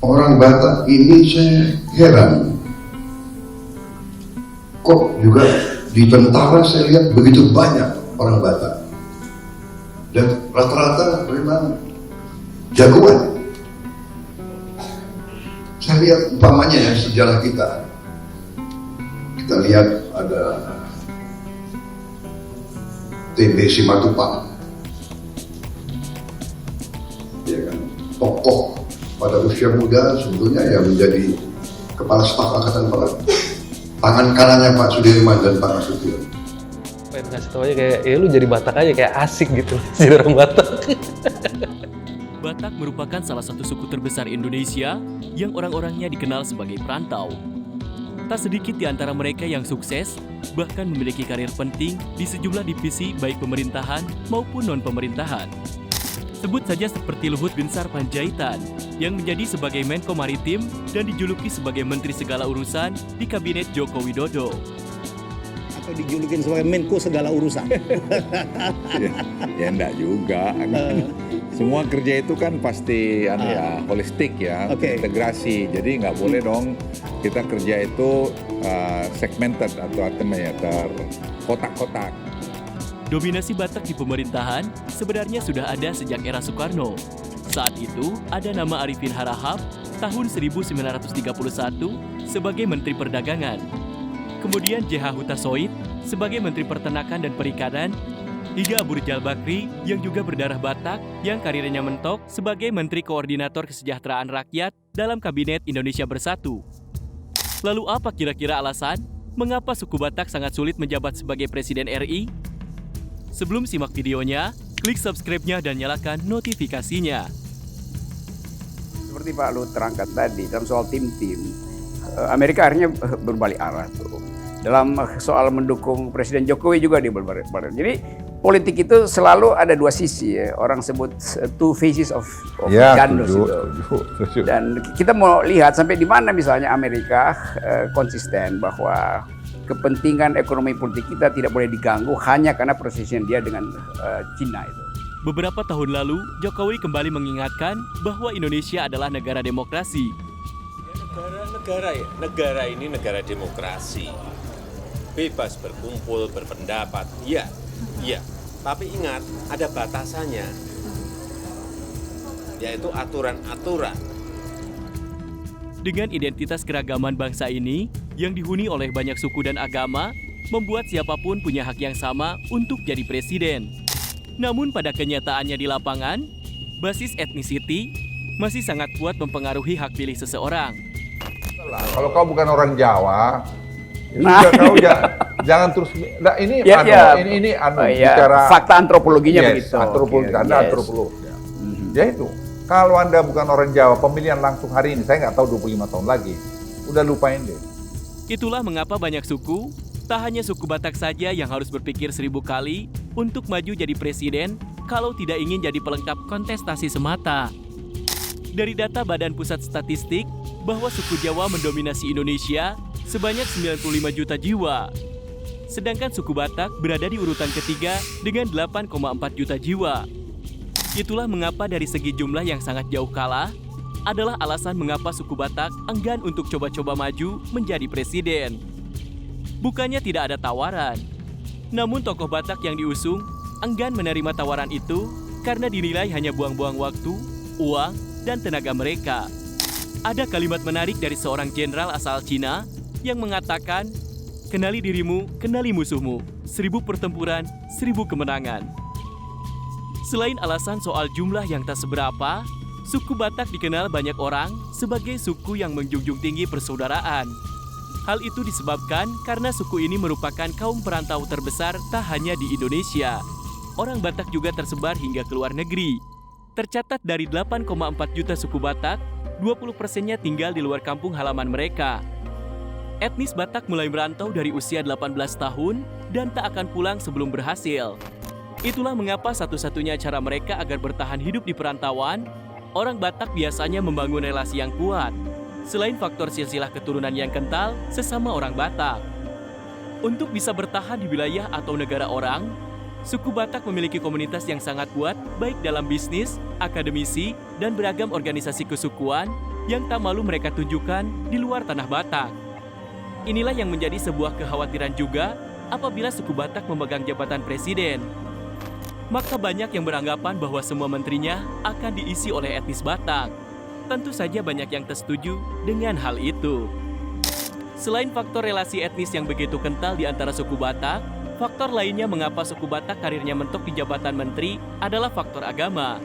Orang Batak ini saya heran, kok juga di tentara saya lihat begitu banyak orang Batak, dan rata-rata memang jagoan. Saya lihat umpamanya ya sejarah kita lihat ada TB Simatupang, ya kan, tokoh pada usia muda sebetulnya yang menjadi kepala staf angkatan perang, tangan kanannya Pak Sudirman dan Pak Nasution. Pengen ngasih tau aja kayak, ya lu jadi Batak aja kayak asik gitu, jadi orang Batak. Batak merupakan salah satu suku terbesar Indonesia yang orang-orangnya dikenal sebagai perantau. Tak sedikit di antara mereka yang sukses, bahkan memiliki karir penting di sejumlah divisi baik pemerintahan maupun non-pemerintahan. Sebut saja seperti Luhut Binsar Panjaitan yang menjadi sebagai Menko Maritim dan dijuluki sebagai Menteri Segala Urusan di Kabinet Joko Widodo. Atau dijulukin sebagai Menko Segala Urusan. Ya enggak juga. Semua kerja itu kan pasti ya holistik ya, integrasi. Jadi nggak boleh dong kita kerja itu segmented atau artinya terkotak-kotak. Dominasi Batak di pemerintahan sebenarnya sudah ada sejak era Soekarno. Saat itu ada nama Arifin Harahap tahun 1931 sebagai Menteri Perdagangan. Kemudian J.H. Hutasoit sebagai Menteri Peternakan dan Perikanan, hingga Abu Rijal Bakri yang juga berdarah Batak yang karirnya mentok sebagai Menteri Koordinator Kesejahteraan Rakyat dalam Kabinet Indonesia Bersatu. Lalu apa kira-kira alasan mengapa suku Batak sangat sulit menjabat sebagai Presiden RI? Sebelum simak videonya, klik subscribe-nya dan nyalakan notifikasinya. Seperti Pak Luhut terangkat tadi, dalam soal tim-tim, Amerika akhirnya berbalik arah tuh. Dalam soal mendukung Presiden Jokowi juga dia berbalik. Jadi politik itu selalu ada dua sisi ya. Orang sebut two faces of ya, gun itu. Tujuh. Dan kita mau lihat sampai di mana misalnya Amerika konsisten bahwa kepentingan ekonomi politik kita tidak boleh diganggu hanya karena perselisihan dia dengan Cina itu. Beberapa tahun lalu, Jokowi kembali mengingatkan bahwa Indonesia adalah negara demokrasi. Negara ini negara demokrasi. Bebas berkumpul, berpendapat, iya. Tapi ingat, ada batasannya, yaitu aturan-aturan. Dengan identitas keragaman bangsa ini, yang dihuni oleh banyak suku dan agama, membuat siapapun punya hak yang sama untuk jadi presiden. Namun pada kenyataannya di lapangan, basis ethnicity masih sangat kuat mempengaruhi hak pilih seseorang. Kalau kau bukan orang Jawa, kau jangan terus. Nah, ini bicara fakta antropologinya begitu. Antropolog. Ya itu. Kalau Anda bukan orang Jawa, pemilihan langsung hari ini, saya nggak tahu 25 tahun lagi, udah lupain deh. Itulah mengapa banyak suku, tak hanya suku Batak saja yang harus berpikir 1000 kali untuk maju jadi presiden kalau tidak ingin jadi pelengkap kontestasi semata. Dari data Badan Pusat Statistik, bahwa suku Jawa mendominasi Indonesia sebanyak 95 juta jiwa. Sedangkan suku Batak berada di urutan ketiga dengan 8,4 juta jiwa. Itulah mengapa dari segi jumlah yang sangat jauh kalah, adalah alasan mengapa suku Batak enggan untuk coba-coba maju menjadi presiden. Bukannya tidak ada tawaran, namun tokoh Batak yang diusung enggan menerima tawaran itu karena dinilai hanya buang-buang waktu, uang, dan tenaga mereka. Ada kalimat menarik dari seorang jenderal asal Cina yang mengatakan, "Kenali dirimu, kenali musuhmu. 1000 pertempuran, 1000 kemenangan." Selain alasan soal jumlah yang tak seberapa, suku Batak dikenal banyak orang sebagai suku yang menjunjung tinggi persaudaraan. Hal itu disebabkan karena suku ini merupakan kaum perantau terbesar tak hanya di Indonesia. Orang Batak juga tersebar hingga ke luar negeri. Tercatat dari 8,4 juta suku Batak, 20%-nya tinggal di luar kampung halaman mereka. Etnis Batak mulai merantau dari usia 18 tahun dan tak akan pulang sebelum berhasil. Itulah mengapa satu-satunya cara mereka agar bertahan hidup di perantauan, orang Batak biasanya membangun relasi yang kuat. Selain faktor silsilah keturunan yang kental sesama orang Batak. Untuk bisa bertahan di wilayah atau negara orang, Suku Batak memiliki komunitas yang sangat kuat baik dalam bisnis, akademisi, dan beragam organisasi kesukuan yang tak malu mereka tunjukkan di luar tanah Batak. Inilah yang menjadi sebuah kekhawatiran juga apabila suku Batak memegang jabatan presiden. Maka banyak yang beranggapan bahwa semua menterinya akan diisi oleh etnis Batak. Tentu saja banyak yang tak setuju dengan hal itu. Selain faktor relasi etnis yang begitu kental di antara suku Batak, faktor lainnya mengapa suku Batak karirnya mentok di jabatan menteri adalah faktor agama.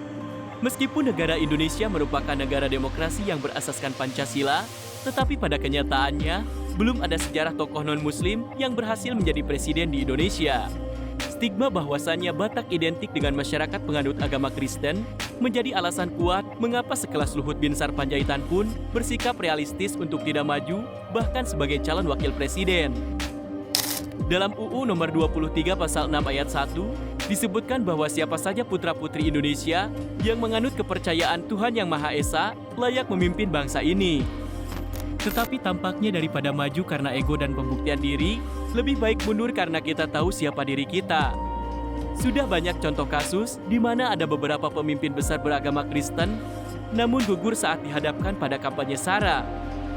Meskipun negara Indonesia merupakan negara demokrasi yang berasaskan Pancasila, tetapi pada kenyataannya, belum ada sejarah tokoh non-muslim yang berhasil menjadi presiden di Indonesia. Stigma bahwasannya Batak identik dengan masyarakat penganut agama Kristen menjadi alasan kuat mengapa sekelas Luhut Binsar Panjaitan pun bersikap realistis untuk tidak maju, bahkan sebagai calon wakil presiden. Dalam UU nomor 23 pasal 6 ayat 1, disebutkan bahwa siapa saja putra-putri Indonesia yang menganut kepercayaan Tuhan Yang Maha Esa layak memimpin bangsa ini. Tetapi tampaknya daripada maju karena ego dan pembuktian diri, lebih baik mundur karena kita tahu siapa diri kita. Sudah banyak contoh kasus di mana ada beberapa pemimpin besar beragama Kristen, namun gugur saat dihadapkan pada kampanye SARA,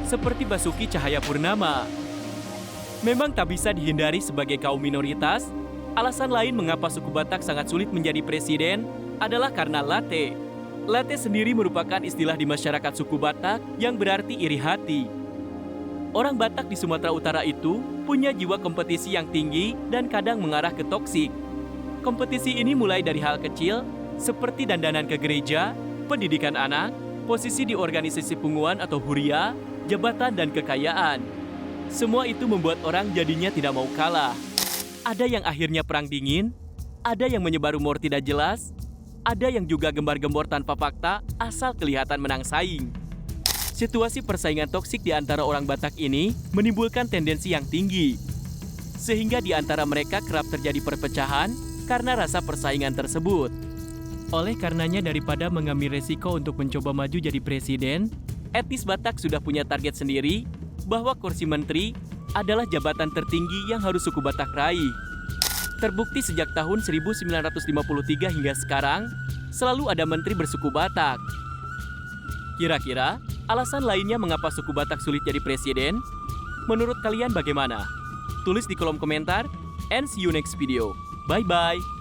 seperti Basuki Cahayapurnama. Memang tak bisa dihindari sebagai kaum minoritas, alasan lain mengapa suku Batak sangat sulit menjadi presiden adalah karena late. Late sendiri merupakan istilah di masyarakat suku Batak yang berarti iri hati. Orang Batak di Sumatera Utara itu punya jiwa kompetisi yang tinggi dan kadang mengarah ke toksik. Kompetisi ini mulai dari hal kecil, seperti dandanan ke gereja, pendidikan anak, posisi di organisasi punguan atau huria, jabatan dan kekayaan. Semua itu membuat orang jadinya tidak mau kalah. Ada yang akhirnya perang dingin, ada yang menyebar rumor tidak jelas, ada yang juga gembar-gembor tanpa fakta asal kelihatan menang saing. Situasi persaingan toksik di antara orang Batak ini menimbulkan tendensi yang tinggi. Sehingga di antara mereka kerap terjadi perpecahan karena rasa persaingan tersebut. Oleh karenanya daripada mengambil resiko untuk mencoba maju jadi presiden, etnis Batak sudah punya target sendiri bahwa kursi menteri adalah jabatan tertinggi yang harus suku Batak raih. Terbukti sejak tahun 1953 hingga sekarang, selalu ada menteri bersuku Batak. Kira-kira, alasan lainnya mengapa suku Batak sulit jadi presiden? Menurut kalian bagaimana? Tulis di kolom komentar, and see you next video. Bye-bye!